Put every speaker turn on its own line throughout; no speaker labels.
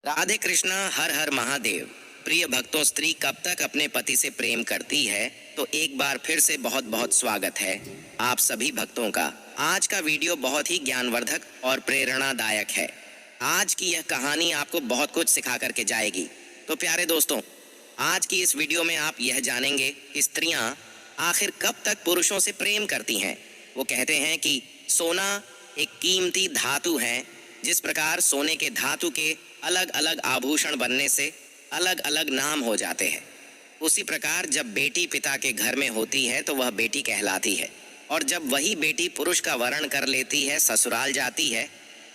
राधे कृष्णा, हर हर महादेव। प्रिय भक्तों, स्त्री कब तक अपने पति से प्रेम करती है, तो एक बार फिर से बहुत बहुत स्वागत है आप सभी भक्तों का। आज का वीडियो बहुत ही ज्ञानवर्धक और प्रेरणादायक है। आज की यह कहानी आपको बहुत कुछ सिखा करके जाएगी। तो प्यारे दोस्तों, आज की इस वीडियो में आप यह जानेंगे कि स्त्रियां आखिर कब तक पुरुषों से प्रेम करती हैं। वो कहते हैं कि सोना एक कीमती धातु है। जिस प्रकार सोने के धातु के अलग अलग आभूषण बनने से अलग अलग नाम हो जाते हैं, उसी प्रकार जब बेटी पिता के घर में होती है तो वह बेटी कहलाती है, और जब वही बेटी पुरुष का वर्ण कर लेती है, ससुराल जाती है,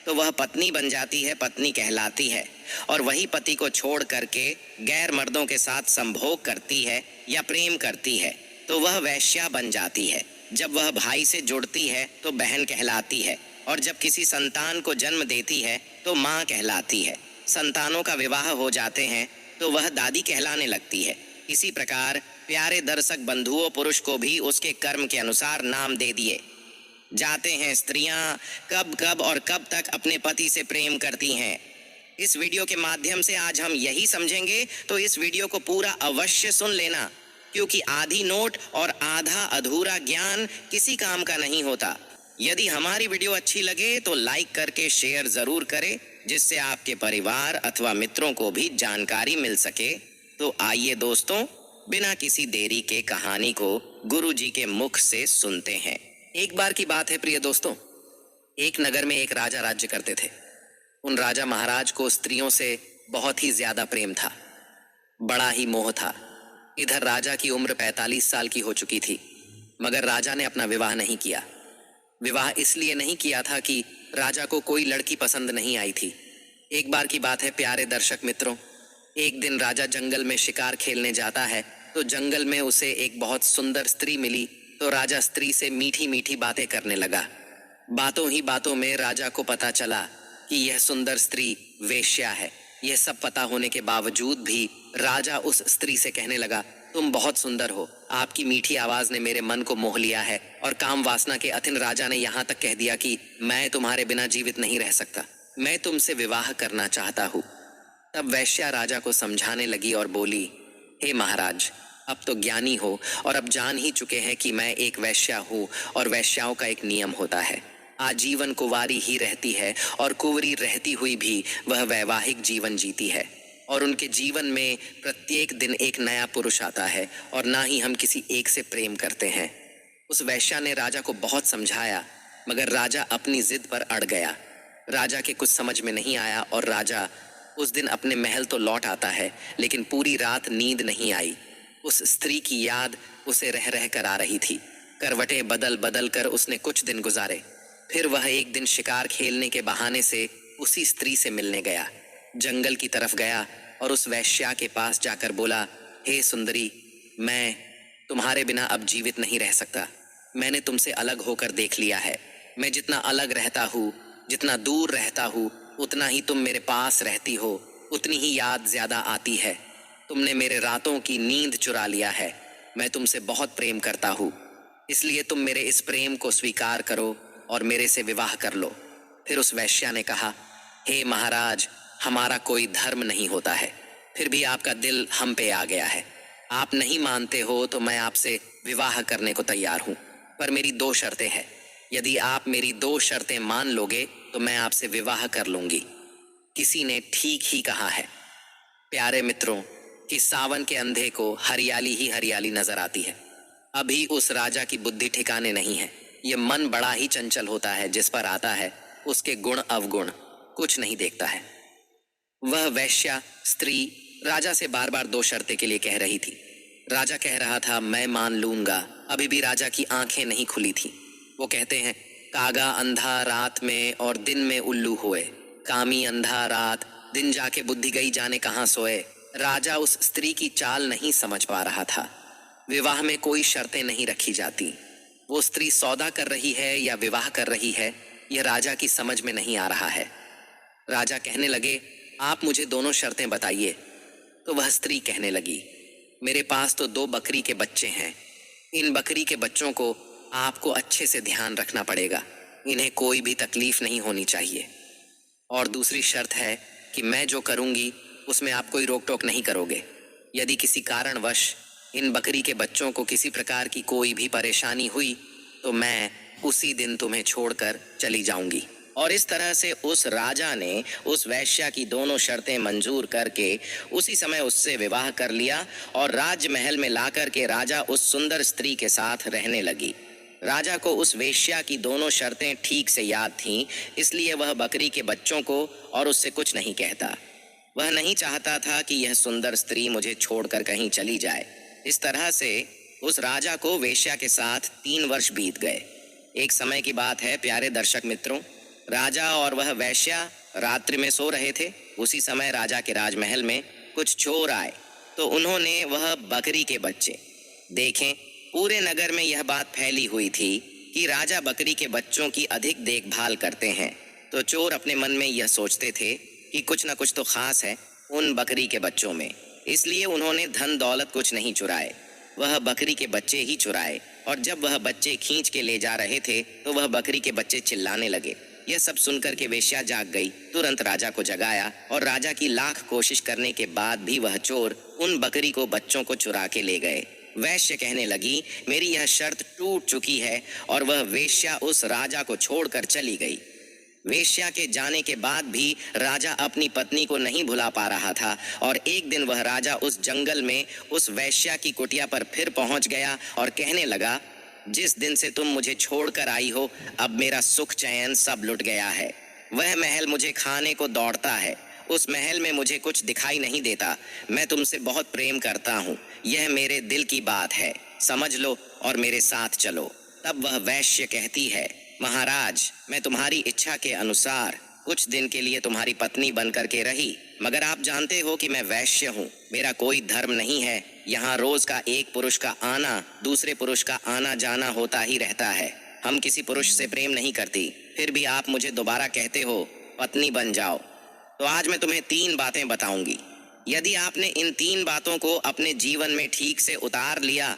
तो वह पत्नी बन जाती है, पत्नी कहलाती है। और वही पति को छोड़ करके गैर मर्दों के साथ संभोग करती है या प्रेम करती है तो वह वैश्या बन जाती है। जब वह भाई से जुड़ती है तो बहन कहलाती है, और जब किसी संतान को जन्म देती है तो माँ कहलाती है। संतानों का विवाह हो जाते हैं तो वह दादी कहलाने लगती है। इसी प्रकार प्यारे दर्शक बंधुओं, पुरुष को भी उसके कर्म के अनुसार नाम दे दिए जाते हैं। स्त्रियां कब कब और कब तक अपने पति से प्रेम करती हैं, इस वीडियो के माध्यम से आज हम यही समझेंगे। तो इस वीडियो को पूरा अवश्य सुन लेना, क्योंकि आधी नोट और आधा अधूरा ज्ञान किसी काम का नहीं होता। यदि हमारी वीडियो अच्छी लगे तो लाइक करके शेयर जरूर करें, जिससे आपके परिवार अथवा मित्रों को भी जानकारी मिल सके। तो आइए दोस्तों, बिना किसी देरी के कहानी को गुरु जी के मुख से सुनते हैं। एक बार की बात है प्रिय दोस्तों, एक नगर में एक राजा राज्य करते थे। उन राजा महाराज को स्त्रियों से बहुत ही ज्यादा प्रेम था, बड़ा ही मोह था। इधर राजा की उम्र 45 साल की हो चुकी थी, मगर राजा ने अपना विवाह नहीं किया। विवाह इसलिए नहीं किया था कि राजा को कोई लड़की पसंद नहीं आई थी। एक बार की बात है प्यारे दर्शक मित्रों, एक दिन राजा जंगल में शिकार खेलने जाता है तो जंगल में उसे एक बहुत सुंदर स्त्री मिली। तो राजा स्त्री से मीठी मीठी बातें करने लगा। बातों ही बातों में राजा को पता चला कि यह सुंदर स्त्री वेश्या है। यह सब पता होने के बावजूद भी राजा उस स्त्री से कहने लगा, तुम बहुत सुंदर हो, आपकी मीठी आवाज ने मेरे मन को मोह लिया है। और काम वासना के अधीन राजा ने यहाँ तक कह दिया कि मैं तुम्हारे बिना जीवित नहीं रह सकता, मैं तुमसे विवाह करना चाहता हूँ। तब वैश्या राजा को समझाने लगी और बोली, हे महाराज, अब तो ज्ञानी हो और अब जान ही चुके हैं कि मैं एक वैश्या हूँ, और वैश्याओं का एक नियम होता है, आजीवन कुंवारी ही रहती है, और कुंवरी रहती हुई भी वह वैवाहिक जीवन जीती है, और उनके जीवन में प्रत्येक दिन एक नया पुरुष आता है, और ना ही हम किसी एक से प्रेम करते हैं। उस वैश्या ने राजा को बहुत समझाया, मगर राजा अपनी जिद पर अड़ गया। राजा के कुछ समझ में नहीं आया, और राजा उस दिन अपने महल तो लौट आता है, लेकिन पूरी रात नींद नहीं आई। उस स्त्री की याद उसे रह रह कर आ रही थी। करवटें बदल बदल कर उसने कुछ दिन गुजारे। फिर वह एक दिन शिकार खेलने के बहाने से उसी स्त्री से मिलने गया। जंगल की तरफ गया और उस वैश्या के पास जाकर बोला, हे सुंदरी, मैं तुम्हारे बिना अब जीवित नहीं रह सकता। मैंने तुमसे अलग होकर देख लिया है। मैं जितना अलग रहता हूँ, जितना दूर रहता हूँ, उतना ही तुम मेरे पास रहती हो, उतनी ही याद ज्यादा आती है। तुमने मेरे रातों की नींद चुरा लिया है। मैं तुमसे बहुत प्रेम करता हूँ, इसलिए तुम मेरे इस प्रेम को स्वीकार करो और मेरे से विवाह कर लो। फिर उस वैश्या ने कहा, हे महाराज, हमारा कोई धर्म नहीं होता है, फिर भी आपका दिल हम पे आ गया है। आप नहीं मानते हो तो मैं आपसे विवाह करने को तैयार हूँ, पर मेरी 2 शर्तें हैं। यदि आप मेरी 2 शर्तें मान लोगे तो मैं आपसे विवाह कर लूंगी। किसी ने ठीक ही कहा है प्यारे मित्रों, कि सावन के अंधे को हरियाली ही हरियाली नजर आती है। अभी उस राजा की बुद्धि ठिकाने नहीं है। ये मन बड़ा ही चंचल होता है, जिस पर आता है उसके गुण अवगुण कुछ नहीं देखता है। वह वैश्या स्त्री राजा से बार बार 2 शर्तें के लिए कह रही थी। राजा कह रहा था, मैं मान लूंगा। अभी भी राजा की आंखें नहीं खुली थी। वो कहते हैं, कागा अंधा रात में और दिन में उल्लू होए, कामी अंधा रात दिन जाके बुद्धि गई जाने कहाँ सोए। राजा उस स्त्री की चाल नहीं समझ पा रहा था। विवाह में कोई शर्तें नहीं रखी जाती। वो स्त्री सौदा कर रही है या विवाह कर रही है, यह राजा की समझ में नहीं आ रहा है। राजा कहने लगे, आप मुझे दोनों शर्तें बताइए। तो वह स्त्री कहने लगी, मेरे पास तो 2 बकरी के बच्चे हैं। इन बकरी के बच्चों को आपको अच्छे से ध्यान रखना पड़ेगा, इन्हें कोई भी तकलीफ नहीं होनी चाहिए। और दूसरी शर्त है कि मैं जो करूंगी उसमें आप कोई रोक टोक नहीं करोगे। यदि किसी कारणवश इन बकरी के बच्चों को किसी प्रकार की कोई भी परेशानी हुई तो मैं उसी दिन तुम्हें छोड़कर चली जाऊंगी। और इस तरह से उस राजा ने उस वैश्या की दोनों शर्तें मंजूर करके उसी समय उससे विवाह कर लिया और राजमहल में लाकर के राजा उस सुंदर स्त्री के साथ रहने लगी। राजा को उस वेश्या की दोनों शर्तें ठीक से याद थीं, इसलिए वह बकरी के बच्चों को और उससे कुछ नहीं कहता। वह नहीं चाहता था कि यह सुंदर स्त्री मुझे छोड़कर कहीं चली जाए। इस तरह से उस राजा को वेश्या के साथ 3 वर्ष बीत गए। एक समय की बात है प्यारे दर्शक मित्रों, राजा और वह वैश्या रात्रि में सो रहे थे। उसी समय राजा के राजमहल में कुछ चोर आए तो उन्होंने वह बकरी के बच्चे देखें। पूरे नगर में यह बात फैली हुई थी कि राजा बकरी के बच्चों की अधिक देखभाल करते हैं। तो चोर अपने मन में यह सोचते थे कि कुछ न कुछ तो खास है उन बकरी के बच्चों में, इसलिए उन्होंने धन दौलत कुछ नहीं चुराए, वह बकरी के बच्चे ही चुराए। और जब वह बच्चे खींच के ले जा रहे थे तो वह बकरी के बच्चे चिल्लाने लगे। यह सब सुनकर के वेश्या जाग गई, तुरंत राजा को जगाया और राजा की लाख कोशिश करने के बाद भी वह चोर उन बकरी को बच्चों को चुरा के ले गए। वैश्य कहने लगी, मेरी यह शर्त टूट चुकी है, और वह वेश्या उस राजा को छोड़कर चली गई। वेश्या के जाने के बाद भी राजा अपनी पत्नी को नहीं भुला पा रहा था और एक दिन वह राजा उस जंगल में उस वैश्या की कुटिया पर फिर पहुंच गया और कहने लगा, जिस दिन से तुम मुझे छोड़कर आई हो अब मेरा सुख चैन सब लुट गया है। वह महल मुझे खाने को दौड़ता है, उस महल में मुझे कुछ दिखाई नहीं देता। मैं तुमसे बहुत प्रेम करता हूँ, यह मेरे दिल की बात है, समझ लो और मेरे साथ चलो। तब वह वैश्य कहती है, महाराज, मैं तुम्हारी इच्छा के अनुसार कुछ दिन के लिए तुम्हारी पत्नी बनकर के रही, मगर आप जानते हो कि मैं वैश्य हूँ, मेरा कोई धर्म नहीं है। यहाँ रोज का एक पुरुष का आना दूसरे पुरुष का आना जाना होता ही रहता है। हम किसी पुरुष से प्रेम नहीं करती, फिर भी आप मुझे दोबारा कहते हो पत्नी बन जाओ। तो आज मैं तुम्हें 3 बातें बताऊंगी। यदि आपने इन 3 बातों को अपने जीवन में ठीक से उतार लिया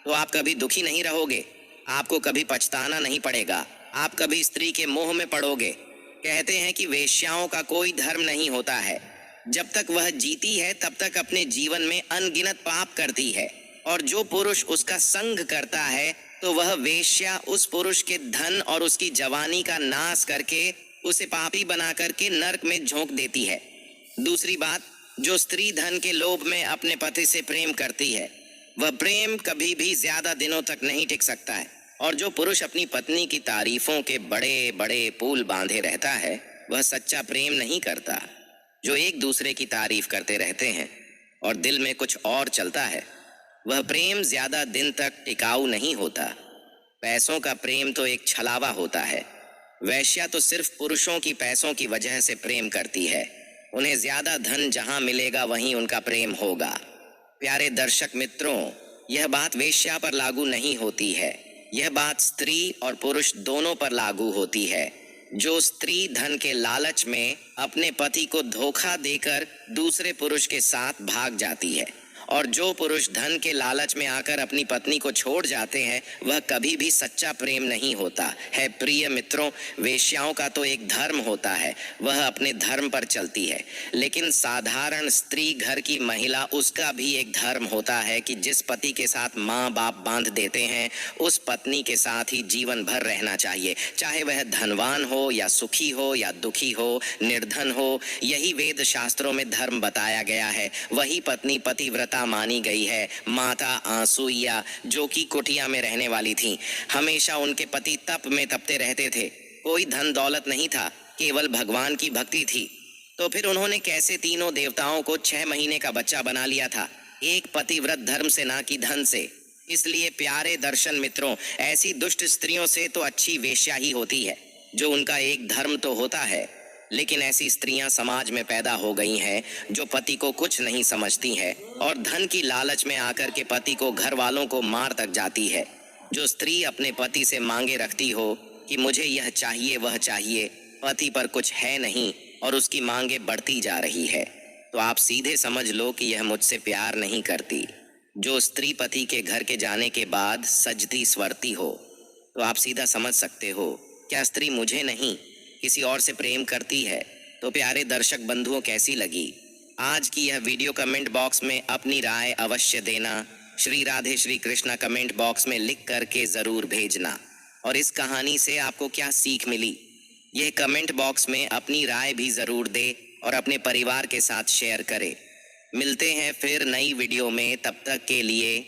तो आप कभी दुखी नहीं रहोगे, आपको कभी पछताना नहीं पड़ेगा, आप कभी स्त्री के मोह में पड़ोगे। कहते हैं कि वेश्याओं का कोई धर्म नहीं होता है, जब तक वह जीती है तब तक अपने जीवन में अनगिनत पाप करती है, और जो पुरुष उसका संग करता है तो वह वेश्या उस पुरुष के धन और उसकी जवानी का नाश करके उसे पापी बना करके नरक में झोंक देती है। दूसरी बात, जो स्त्री धन के लोभ में अपने पति से प्रेम करती है वह प्रेम कभी भी ज्यादा दिनों तक नहीं टिक सकता है, और जो पुरुष अपनी पत्नी की तारीफों के बड़े बड़े पुल बांधे रहता है वह सच्चा प्रेम नहीं करता। जो एक दूसरे की तारीफ करते रहते हैं और दिल में कुछ और चलता है वह प्रेम ज्यादा दिन तक टिकाऊ नहीं होता। पैसों का प्रेम तो एक छलावा होता है। वैश्या तो सिर्फ पुरुषों की पैसों की वजह से प्रेम करती है, उन्हें ज्यादा धन जहां मिलेगा वहीं उनका प्रेम होगा। प्यारे दर्शक मित्रों, यह बात वेश्या पर लागू नहीं होती है, यह बात स्त्री और पुरुष दोनों पर लागू होती है। जो स्त्री धन के लालच में अपने पति को धोखा देकर दूसरे पुरुष के साथ भाग जाती है, और जो पुरुष धन के लालच में आकर अपनी पत्नी को छोड़ जाते हैं वह कभी भी सच्चा प्रेम नहीं होता है। प्रिय मित्रों, वेश्याओं का तो एक धर्म होता है, वह अपने धर्म पर चलती है, लेकिन साधारण स्त्री घर की महिला उसका भी एक धर्म होता है कि जिस पति के साथ माँ बाप बांध देते हैं उस पत्नी के साथ ही जीवन भर रहना चाहिए, चाहे वह धनवान हो या सुखी हो या दुखी हो, निर्धन हो। यही वेद शास्त्रों में धर्म बताया गया है। वही पत्नी पतिव्रता मानी गई है। माता आंसुइया जो कि कुटिया में रहने वाली थी, हमेशा उनके पति तप में तपते रहते थे, कोई धन दौलत नहीं था, केवल भगवान की भक्ति थी। तो फिर उन्होंने कैसे तीनों देवताओं को 6 महीने का बच्चा बना लिया था, एक पतिव्रत धर्म से ना कि धन से। इसलिए प्यारे दर्शन मित्रों, ऐसी दुष्ट स्त्रियों से तो अच्छी वेश्या ही होती है, जो उनका एक धर्म तो होता है, लेकिन ऐसी स्त्रियां समाज में पैदा हो गई हैं जो पति को कुछ नहीं समझती हैं और धन की लालच में आकर के पति को घर वालों को मार तक जाती है। जो स्त्री अपने पति से मांगे रखती हो कि मुझे यह चाहिए वह चाहिए, पति पर कुछ है नहीं और उसकी मांगे बढ़ती जा रही है, तो आप सीधे समझ लो कि यह मुझसे प्यार नहीं करती। जो स्त्री पति के घर के जाने के बाद सजती स्वरती हो, तो आप सीधा समझ सकते हो क्या स्त्री मुझे नहीं किसी और से प्रेम करती है। तो प्यारे दर्शक बंधुओं, कैसी लगी आज की यह वीडियो? कमेंट बॉक्स में अपनी राय अवश्य देना। श्री राधे श्री कृष्णा कमेंट बॉक्स में लिख करके ज़रूर भेजना। और इस कहानी से आपको क्या सीख मिली, यह कमेंट बॉक्स में अपनी राय भी ज़रूर दे और अपने परिवार के साथ शेयर करें। मिलते हैं फिर नई वीडियो में, तब तक के लिए